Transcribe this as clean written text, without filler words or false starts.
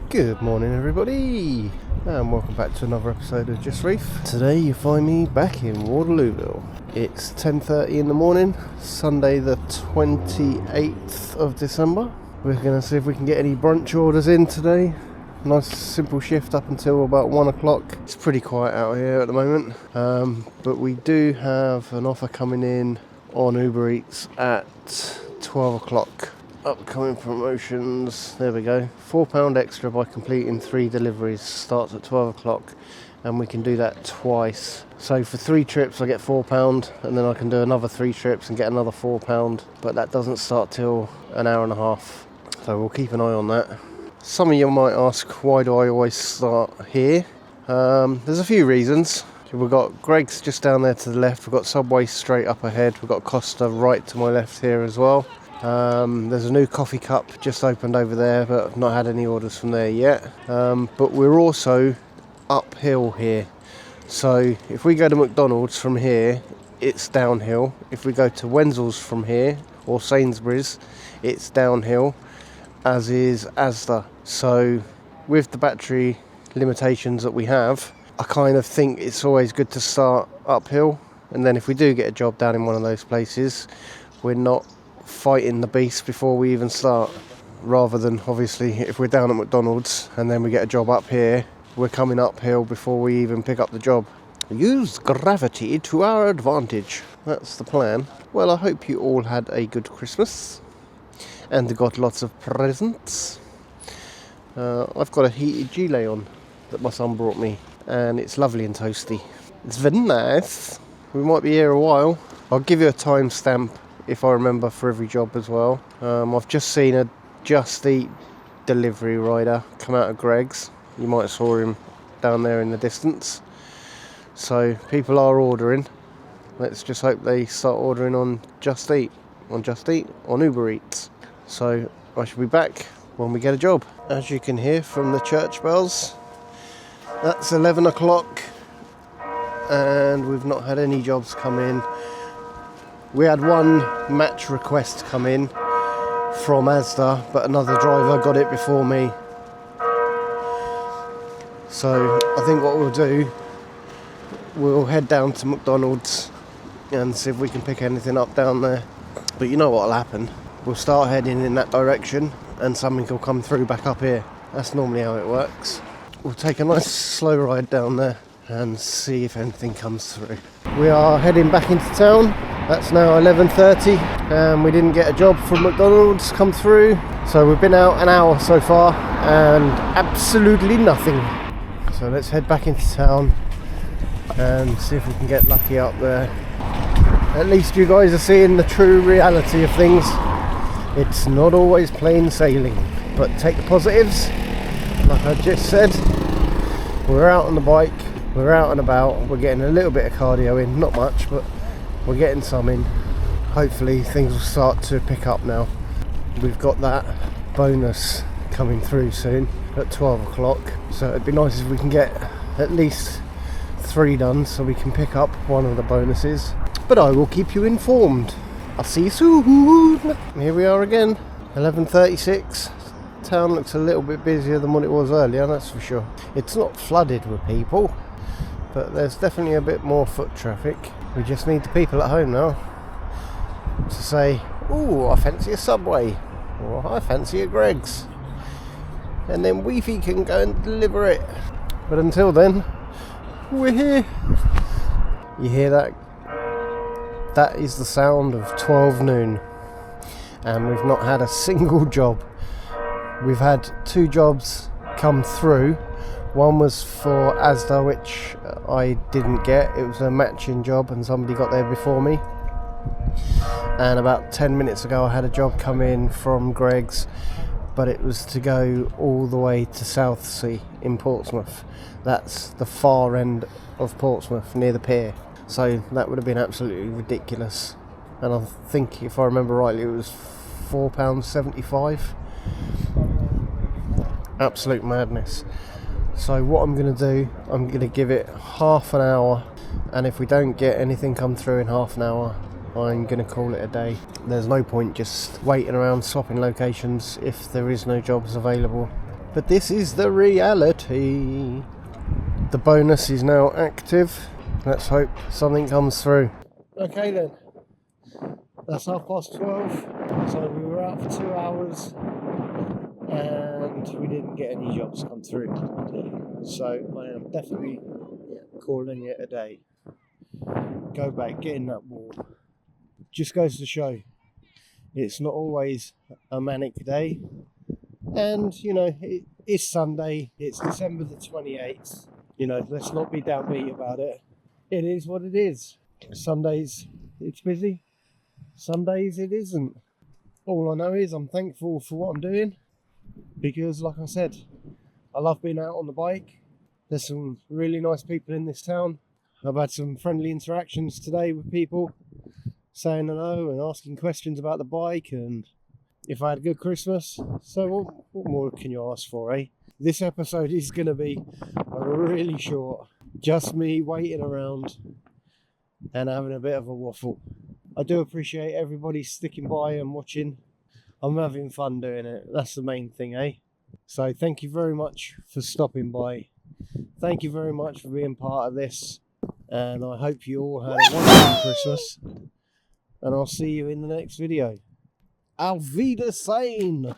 Good morning everybody, and welcome back to another episode of Just Reef. Today you find me back in Waterlooville. It's 10:30 in the morning, Sunday the 28th of December. We're going to see if we can get any brunch orders in today. Nice simple shift up until about 1 o'clock. It's pretty quiet out here at the moment, but we do have an offer coming in on Uber Eats at 12 o'clock. Upcoming promotions, there we go. £4 extra by completing 3 deliveries, starts at 12 o'clock, and we can do that twice. So for 3 trips I get £4, and then I can do another 3 trips and get another £4, but that doesn't start till an hour and a half, so we'll keep an eye on that. Some of you might ask, why do I always start here? There's a few reasons. We've got Greg's just down there to the left, we've got Subway straight up ahead, we've got Costa right to my left here as well. There's a new coffee cup just opened over there, but I've not had any orders from there yet. But we're also uphill here, so if we go to McDonald's from here, it's downhill. If we go to Wenzel's from here, or Sainsbury's, it's downhill, as is Asda. So with the battery limitations that we have, I kind of think it's always good to start uphill, and then if we do get a job down in one of those places, we're not fighting the beast before we even start, rather than obviously if we're down at McDonald's and then we get a job up here, we're coming uphill before we even pick up the job. Use gravity to our advantage. That's the plan. Well, I hope you all had a good Christmas and got lots of presents. I've got a heated gilet on that my son brought me, and it's lovely and toasty. It's very nice. We might be here a while. I'll give you a timestamp if I remember for every job as well. I've just seen a Just Eat delivery rider come out of Greg's. You might have saw him down there in the distance. So people are ordering. Let's just hope they start ordering on Just Eat, on Uber Eats. So I should be back when we get a job. As you can hear from the church bells, that's 11 o'clock and we've not had any jobs come in. We had one match request come in from Asda, but another driver got it before me. So I think what we'll do, we'll head down to McDonald's and see if we can pick anything up down there. But you know what'll happen? We'll start heading in that direction and something will come through back up here. That's normally how it works. We'll take a nice slow ride down there and see if anything comes through. We are heading back into town. That's now 11:30 and we didn't get a job from McDonald's come through. So we've been out an hour so far and absolutely nothing. So let's head back into town and see if we can get lucky up there. At least you guys are seeing the true reality of things. It's not always plain sailing, but take the positives. Like I just said, we're out on the bike, we're out and about, we're getting a little bit of cardio in, not much, but we're getting some in. Hopefully things will start to pick up now. We've got that bonus coming through soon at 12 o'clock, so it'd be nice if we can get at least 3 done so we can pick up one of the bonuses. But I will keep you informed. I'll see you soon. Here we are again, 11:36. Town looks a little bit busier than what it was earlier, that's for sure. It's not flooded with people, but there's definitely a bit more foot traffic. We just need the people at home now to say, "Ooh, I fancy a Subway," or "I fancy a Greg's," and then Weefy can go and deliver it. But until then, we're here. You hear that? That is the sound of 12 noon, and we've not had a single job. We've had 2 jobs come through. One was for Asda, which I didn't get. It was a matching job and somebody got there before me. And about 10 minutes ago I had a job come in from Greg's, but it was to go all the way to Southsea in Portsmouth. That's the far end of Portsmouth, near the pier. So that would have been absolutely ridiculous. And I think, if I remember rightly, it was £4.75. Absolute madness. So what I'm going to do, I'm going to give it half an hour, and if we don't get anything come through in half an hour, I'm going to call it a day. There's no point just waiting around swapping locations if there is no jobs available. but this is the reality. The bonus is now active. Let's hope something comes through. Okay then, that's 12:30, so we were out for 2 hours and we didn't get any jobs come through. So I am definitely calling it a day. Go back, get in that wall. Just goes to show, it's not always a manic day. And, you know, it's Sunday, it's December the 28th. You know, let's not be downbeat about it. It is what it is. Some days it's busy, some days it isn't. All I know is I'm thankful for what I'm doing, because like I said, I love being out on the bike. There's some really nice people in this town. I've had some friendly interactions today with people, saying hello and asking questions about the bike and if I had a good Christmas. So what more can you ask for, eh? This episode is going to be really short. Just me waiting around and having a bit of a waffle. I do appreciate everybody sticking by and watching. I'm having fun doing it. That's the main thing, eh? So thank you very much for stopping by. Thank you very much for being part of this. And I hope you all had a wonderful Christmas. And I'll see you in the next video. Auf Wiedersehen!